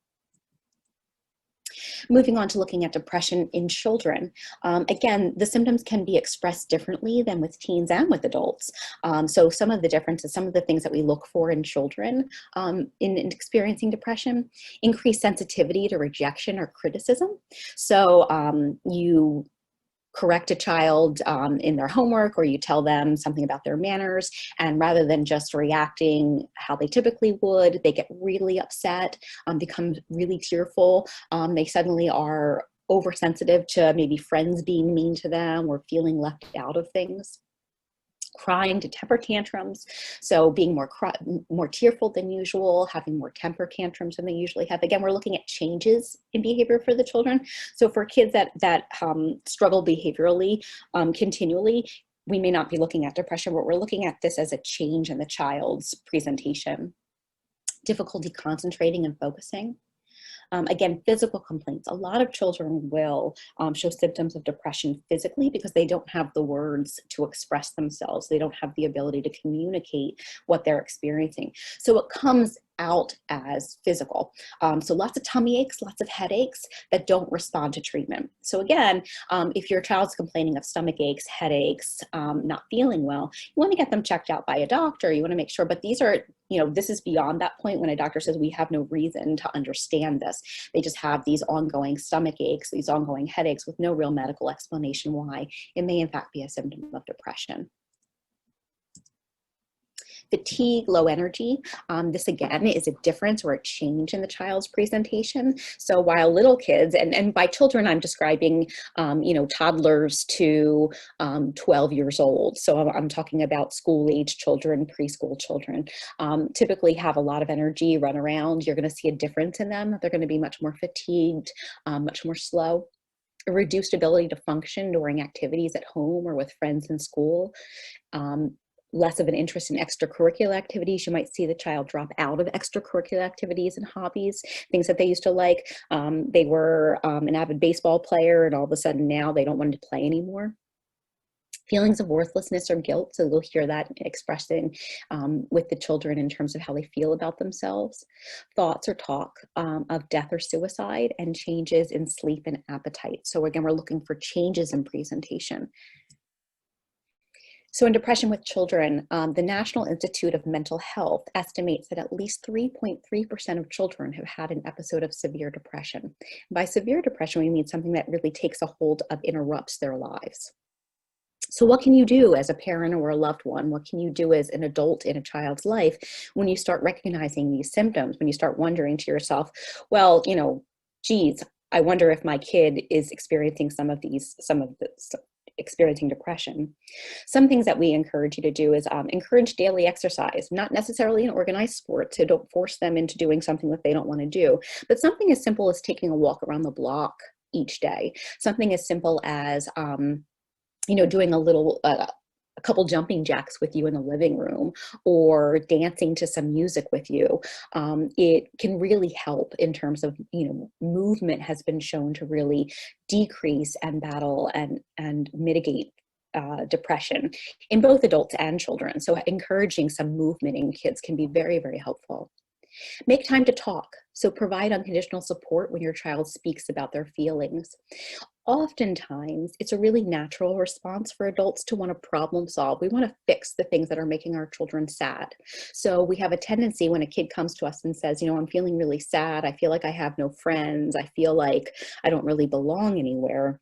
Moving on to looking at depression in children. Again, the symptoms can be expressed differently than with teens and with adults. So some of the differences, some of the things that we look for in children in experiencing depression: increased sensitivity to rejection or criticism. So you correct a child in their homework, or you tell them something about their manners, and rather than just reacting how they typically would, they get really upset, become really tearful. They suddenly are oversensitive to maybe friends being mean to them or feeling left out of things. Crying to temper tantrums, so being more tearful than usual, having more temper tantrums than they usually have. Again, we're looking at changes in behavior for the children. So for kids that struggle behaviorally continually, we may not be looking at depression, but we're looking at this as a change in the child's presentation. Difficulty concentrating and focusing. Again, physical complaints. A lot of children will show symptoms of depression physically because they don't have the words to express themselves. They don't have the ability to communicate what they're experiencing. So it comes out as physical. So lots of tummy aches, lots of headaches that don't respond to treatment. So again, if your child's complaining of stomach aches, headaches, not feeling well, you want to get them checked out by a doctor. You want to make sure, but these are, this is beyond that point when a doctor says we have no reason to understand this. They just have these ongoing stomach aches, these ongoing headaches with no real medical explanation why. It may in fact be a symptom of depression. Fatigue, low energy. This again is a difference or a change in the child's presentation. So while little kids, and by children I'm describing, toddlers to 12 years old. So I'm talking about school-age children, preschool children, typically have a lot of energy, run around. You're going to see a difference in them. They're going to be much more fatigued, much more slow. A reduced ability to function during activities at home or with friends in school. Less of an interest in extracurricular activities. You might see the child drop out of extracurricular activities and hobbies, things that they used to like. They were an avid baseball player, and all of a sudden now they don't want to play anymore. Feelings of worthlessness or guilt, so we'll hear that expressing with the children in terms of how they feel about themselves. Thoughts or talk of death or suicide, and changes in sleep and appetite. So again, we're looking for changes in presentation. So in depression with children, the National Institute of Mental Health estimates that at least 3.3% of children have had an episode of severe depression. By severe depression, we mean something that really takes a hold of, interrupts their lives. So what can you do as a parent or a loved one? What can you do as an adult in a child's life when you start recognizing these symptoms, when you start wondering to yourself, well, geez, I wonder if my kid is experiencing experiencing depression. Some things that we encourage you to do is encourage daily exercise, not necessarily an organized sport, so don't force them into doing something that they don't want to do, but something as simple as taking a walk around the block each day. Something as simple as, doing a couple jumping jacks with you in the living room, or dancing to some music with you. It can really help in terms of, movement has been shown to really decrease and battle and mitigate depression in both adults and children. So encouraging some movement in kids can be very, very helpful. Make time to talk. So provide unconditional support when your child speaks about their feelings. Oftentimes, it's a really natural response for adults to want to problem solve. We want to fix the things that are making our children sad. So we have a tendency when a kid comes to us and says, I'm feeling really sad. I feel like I have no friends. I feel like I don't really belong anywhere.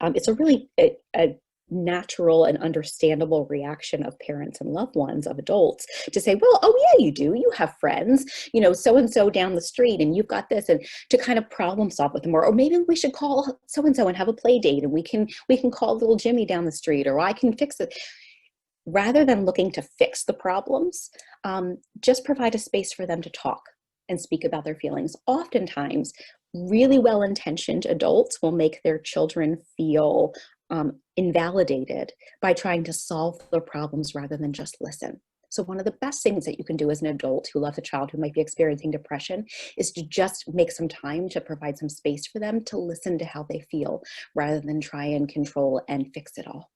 It's a really a natural and understandable reaction of parents and loved ones, of adults, to say, well, oh yeah, you do, you have friends, so-and-so down the street, and you've got this, and to kind of problem solve with them, or maybe we should call so-and-so and have a play date, and we can call little Jimmy down the street, or I can fix it. Rather than looking to fix the problems, just provide a space for them to talk and speak about their feelings. Oftentimes, really well-intentioned adults will make their children feel invalidated by trying to solve their problems rather than just listen. So one of the best things that you can do as an adult who loves a child who might be experiencing depression is to just make some time to provide some space for them to listen to how they feel rather than try and control and fix it all.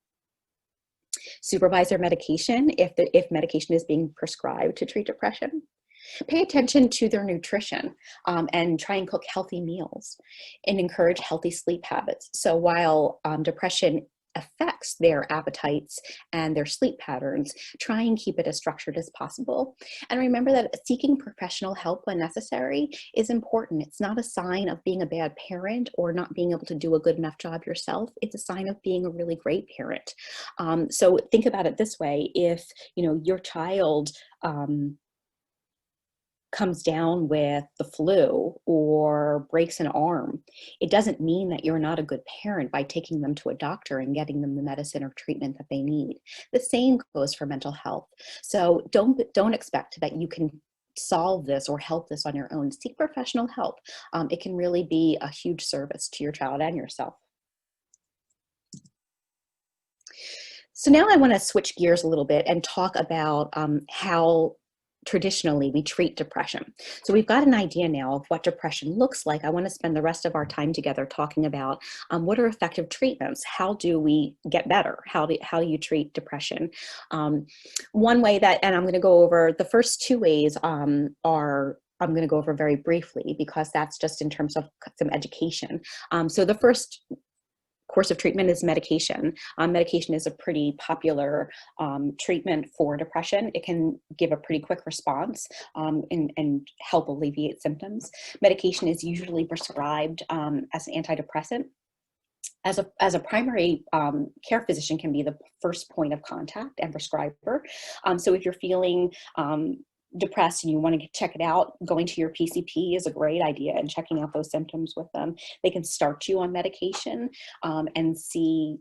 Supervise their medication if medication is being prescribed to treat depression. Pay attention to their nutrition and try and cook healthy meals and encourage healthy sleep habits. So while depression affects their appetites and their sleep patterns, try and keep it as structured as possible. And remember that seeking professional help when necessary is important. It's not a sign of being a bad parent or not being able to do a good enough job yourself. It's a sign of being a really great parent. So think about it this way: if your child comes down with the flu or breaks an arm, it doesn't mean that you're not a good parent by taking them to a doctor and getting them the medicine or treatment that they need. The same goes for mental health. So don't expect that you can solve this or help this on your own. Seek professional help. It can really be a huge service to your child and yourself. So now I want to switch gears a little bit and talk about how traditionally we treat depression. So we've got an idea now of what depression looks like. I want to spend the rest of our time together talking about what are effective treatments. How do we get better? How do you treat depression? One way that, and I'm going to go over the first two ways I'm going to go over very briefly because that's just in terms of some education. So the first course of treatment is medication. Medication is a pretty popular treatment for depression. It can give a pretty quick response and help alleviate symptoms. Medication is usually prescribed as an antidepressant. As a primary care physician can be the first point of contact and prescriber. So if you're feeling depressed and you want to check it out, going to your PCP is a great idea and checking out those symptoms with them. They can start you on medication and see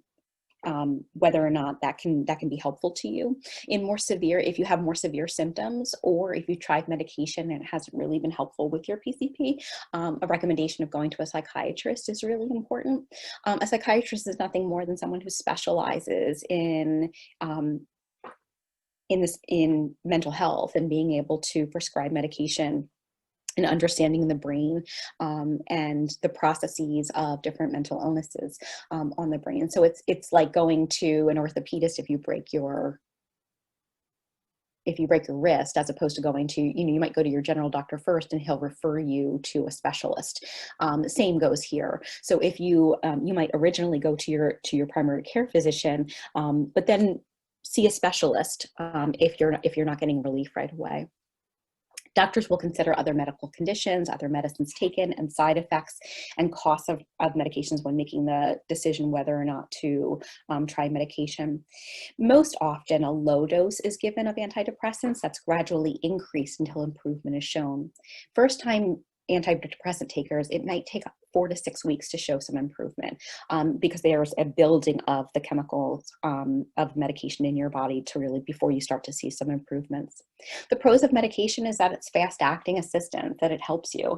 whether or not that can be helpful to you. If you have more severe symptoms, or if you tried medication and it hasn't really been helpful with your PCP, a recommendation of going to a psychiatrist is really important. A psychiatrist is nothing more than someone who specializes in mental health and being able to prescribe medication and understanding the brain and the processes of different mental illnesses on the brain. So it's like going to an orthopedist if you break your wrist, as opposed to going to, you might go to your general doctor first and he'll refer you to a specialist. The same goes here. So if you might originally go to your primary care physician, but then see a specialist if you're not getting relief right away. Doctors will consider other medical conditions, other medicines taken, and side effects and costs of medications when making the decision whether or not to try medication. Most often, a low dose is given of antidepressants that's gradually increased until improvement is shown. First-time antidepressant takers, it might take 4 to 6 weeks to show some improvement because there's a building of the chemicals of medication in your body before you start to see some improvements. The pros of medication is that it's fast-acting assistant, that it helps you.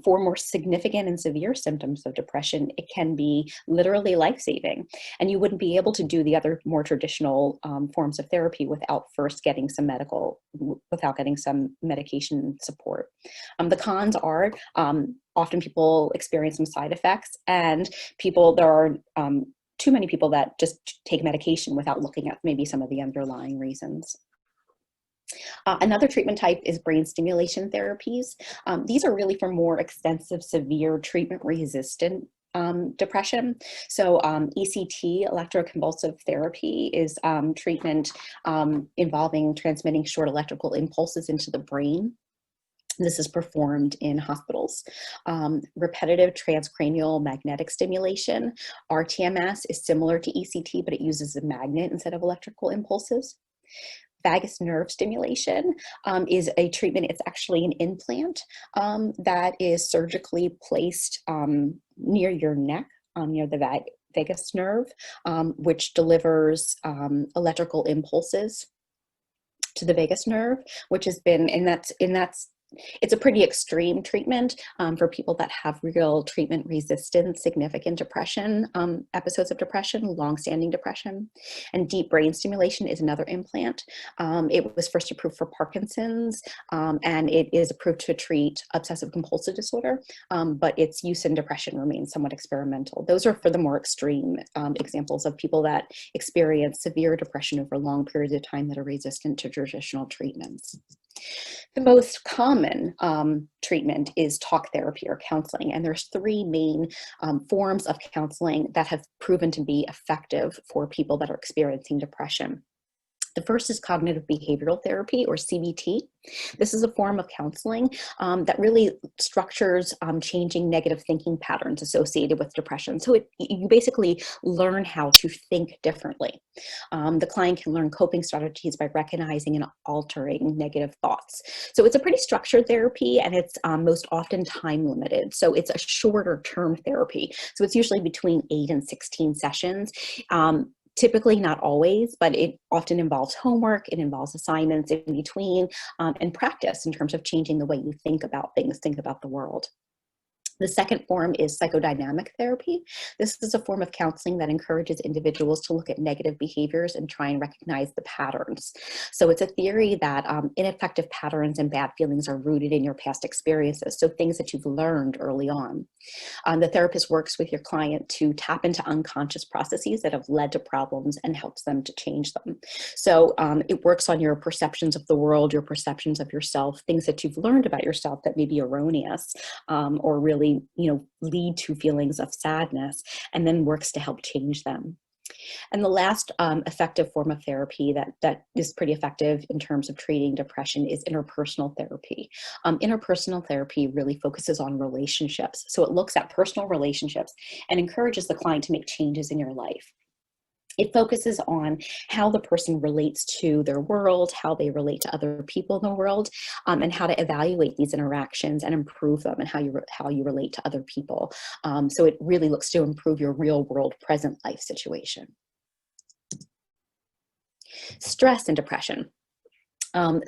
For more significant and severe symptoms of depression, it can be literally life-saving. And you wouldn't be able to do the other more traditional forms of therapy without getting some medication support. The cons are often people experience some side effects, and there are too many people that just take medication without looking at maybe some of the underlying reasons. Another treatment type is brain stimulation therapies. These are really for more extensive, severe, treatment-resistant depression. So ECT, electroconvulsive therapy, is treatment involving transmitting short electrical impulses into the brain. This is performed in hospitals. Repetitive transcranial magnetic stimulation, RTMS, is similar to ECT, but it uses a magnet instead of electrical impulses. Vagus nerve stimulation is a treatment. It's actually an implant that is surgically placed near your neck, near the vagus nerve, which delivers electrical impulses to the vagus nerve, which has been, and that's It's a pretty extreme treatment for people that have real treatment resistant, significant depression, episodes of depression, long-standing depression. And deep brain stimulation is another implant. It was first approved for Parkinson's, and it is approved to treat obsessive compulsive disorder, but its use in depression remains somewhat experimental. Those are for the more extreme examples of people that experience severe depression over long periods of time that are resistant to traditional treatments. The most common treatment is talk therapy or counseling, and there's three main forms of counseling that have proven to be effective for people that are experiencing depression. The first is cognitive behavioral therapy, or CBT. This is a form of counseling that really structures changing negative thinking patterns associated with depression. So you basically learn how to think differently. The client can learn coping strategies by recognizing and altering negative thoughts. So it's a pretty structured therapy, and it's most often time limited. So it's a shorter term therapy. So it's usually between 8 and 16 sessions. Typically, not always, but it often involves homework, it involves assignments in between, and practice in terms of changing the way you think about things, think about the world. The second form is psychodynamic therapy. This is a form of counseling that encourages individuals to look at negative behaviors and try and recognize the patterns. So it's a theory that ineffective patterns and bad feelings are rooted in your past experiences, so things that you've learned early on. The therapist works with your client to tap into unconscious processes that have led to problems and helps them to change them. So it works on your perceptions of the world, your perceptions of yourself, things that you've learned about yourself that may be erroneous or really lead to feelings of sadness, and then works to help change them. And the last effective form of therapy that is pretty effective in terms of treating depression is interpersonal therapy. Interpersonal therapy really focuses on relationships. So it looks at personal relationships and encourages the client to make changes in your life. It focuses on how the person relates to their world, how they relate to other people in the world, and how to evaluate these interactions and improve them, and how you relate to other people. So it really looks to improve your real world present life situation. Stress and depression.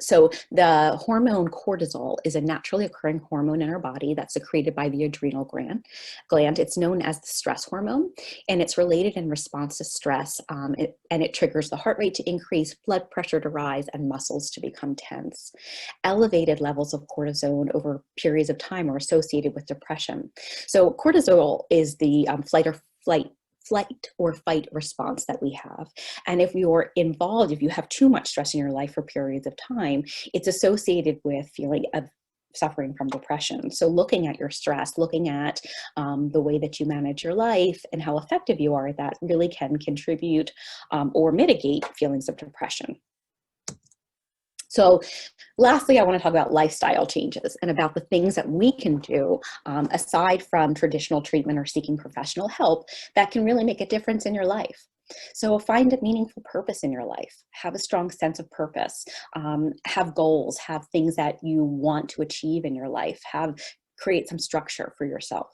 So the hormone cortisol is a naturally occurring hormone in our body that's secreted by the adrenal gland. It's known as the stress hormone, and it's related in response to stress, and it triggers the heart rate to increase, blood pressure to rise, and muscles to become tense. Elevated levels of cortisol over periods of time are associated with depression. So cortisol is the flight or fight response that we have. And if you're involved, if you have too much stress in your life for periods of time, it's associated with feeling of suffering from depression. So looking at your stress, looking at the way that you manage your life and how effective you are at that really can contribute or mitigate feelings of depression. So lastly, I want to talk about lifestyle changes and about the things that we can do aside from traditional treatment or seeking professional help that can really make a difference in your life. So find a meaningful purpose in your life, have a strong sense of purpose, have goals, have things that you want to achieve in your life, create some structure for yourself.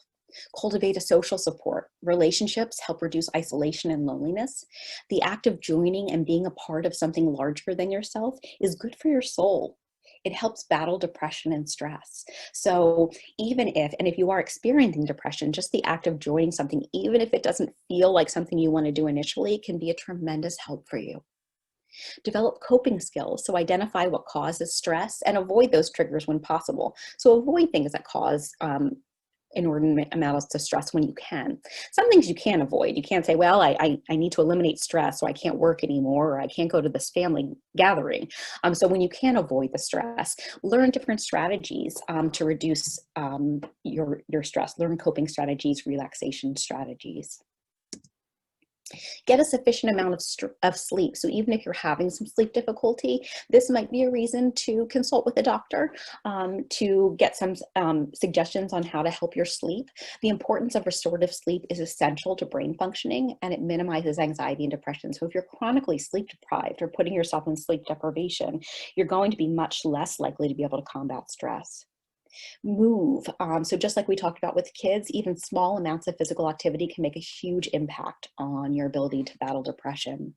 Cultivate a social support. Relationships help reduce isolation and loneliness. The act of joining and being a part of something larger than yourself is good for your soul. It helps battle depression and stress. So if you are experiencing depression, just the act of joining something, even if it doesn't feel like something you want to do initially, can be a tremendous help for you. Develop coping skills. So identify what causes stress and avoid those triggers when possible. So avoid things that cause inordinate amounts of stress when you can. Some things you can't avoid. You can't say, well, I need to eliminate stress, so I can't work anymore, or I can't go to this family gathering. So when you can avoid the stress, learn different strategies to reduce your stress. Learn coping strategies, relaxation strategies. Get a sufficient amount of sleep. So even if you're having some sleep difficulty, this might be a reason to consult with a doctor to get some suggestions on how to help your sleep. The importance of restorative sleep is essential to brain functioning, and it minimizes anxiety and depression. So if you're chronically sleep deprived or putting yourself in sleep deprivation, you're going to be much less likely to be able to combat stress. Move. So just like we talked about with kids, even small amounts of physical activity can make a huge impact on your ability to battle depression.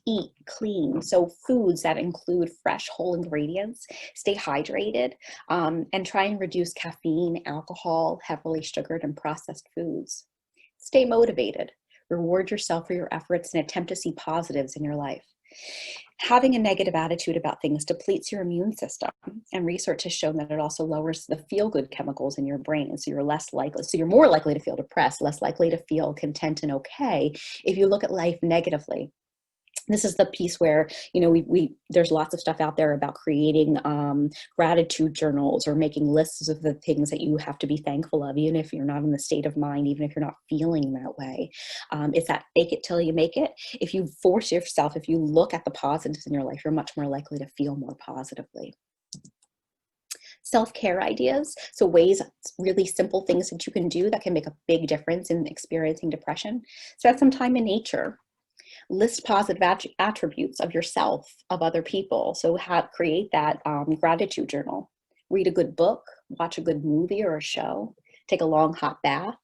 Eat clean, so foods that include fresh whole ingredients. Stay hydrated, and try and reduce caffeine, alcohol, heavily sugared and processed foods. Stay motivated. Reward yourself for your efforts and attempt to see positives in your life. Having a negative attitude about things depletes your immune system, and research has shown that it also lowers the feel-good chemicals in your brain. So you're more likely to feel depressed, less likely to feel content and okay if you look at life negatively. This is the piece where, you know, there's lots of stuff out there about creating gratitude journals or making lists of the things that you have to be thankful of, even if you're not in the state of mind, even if you're not feeling that way. It's that fake it till you make it. If you force yourself, if you look at the positives in your life, you're much more likely to feel more positively. Self-care ideas, so ways, really simple things that you can do that can make a big difference in experiencing depression. Spend some time in nature. List positive attributes of yourself, of other people. So create that gratitude journal. Read a good book, watch a good movie or a show, take a long hot bath,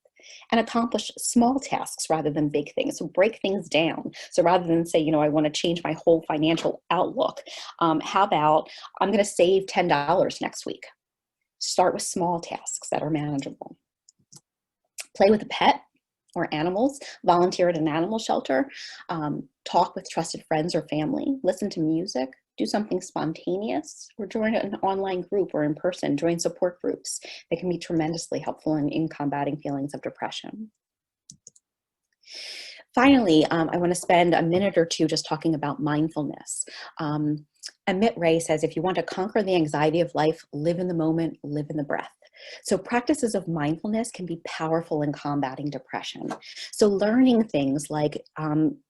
and accomplish small tasks rather than big things. So break things down. So rather than say, you know, I want to change my whole financial outlook, how about I'm going to save $10 next week? Start with small tasks that are manageable. Play with a pet or animals, volunteer at an animal shelter, talk with trusted friends or family, listen to music, do something spontaneous, or join an online group or in person, join support groups. They can be tremendously helpful in combating feelings of depression. Finally, I want to spend a minute or two just talking about mindfulness. Amit Ray says, if you want to conquer the anxiety of life, live in the moment, live in the breath. So practices of mindfulness can be powerful in combating depression. So learning things like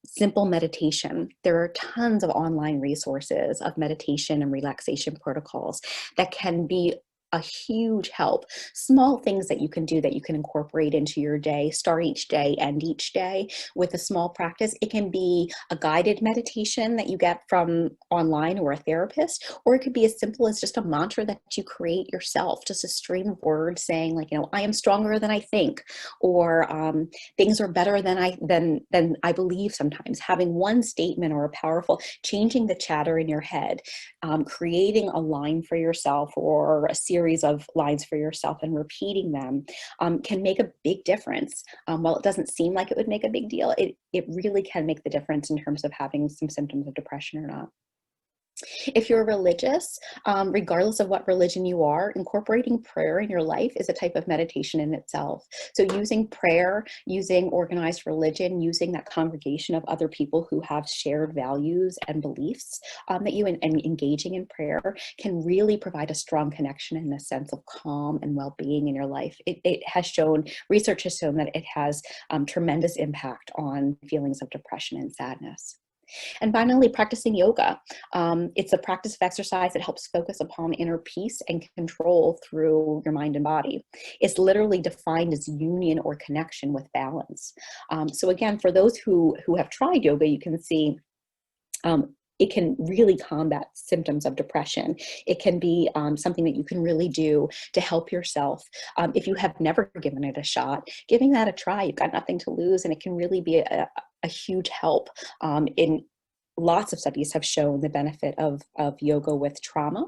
simple meditation. There are tons of online resources of meditation and relaxation protocols that can be a huge help. Small things that you can do that you can incorporate into your day, start each day, end each day with a small practice. It can be a guided meditation that you get from online or a therapist, or it could be as simple as just a mantra that you create yourself, just a stream of words saying like, you know, I am stronger than I think, or things are better than I believe sometimes. Having one statement or a powerful, changing the chatter in your head, creating a line for yourself or a series of lines for yourself and repeating them can make a big difference. While it doesn't seem like it would make a big deal, it really can make the difference in terms of having some symptoms of depression or not. If you're religious, regardless of what religion you are, incorporating prayer in your life is a type of meditation in itself. So using prayer, using organized religion, using that congregation of other people who have shared values and beliefs and engaging in prayer can really provide a strong connection and a sense of calm and well-being in your life. Research has shown that it has tremendous impact on feelings of depression and sadness. And finally, practicing yoga. It's a practice of exercise that helps focus upon inner peace and control through your mind and body. It's literally defined as union or connection with balance. So again, for those who have tried yoga, you can see it can really combat symptoms of depression. It can be something that you can really do to help yourself. If you have never given it a shot, giving that a try, you've got nothing to lose, and it can really be a huge help. In lots of studies have shown the benefit of yoga with trauma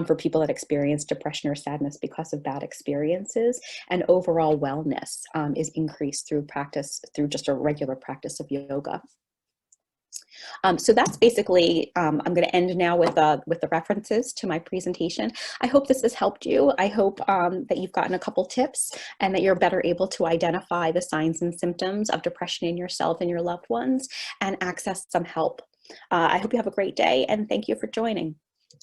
for people that experience depression or sadness because of bad experiences, and overall wellness is increased through just a regular practice of yoga. So that's basically, I'm going to end now with the references to my presentation. I hope this has helped you. I hope that you've gotten a couple tips and that you're better able to identify the signs and symptoms of depression in yourself and your loved ones and access some help. I hope you have a great day, and thank you for joining.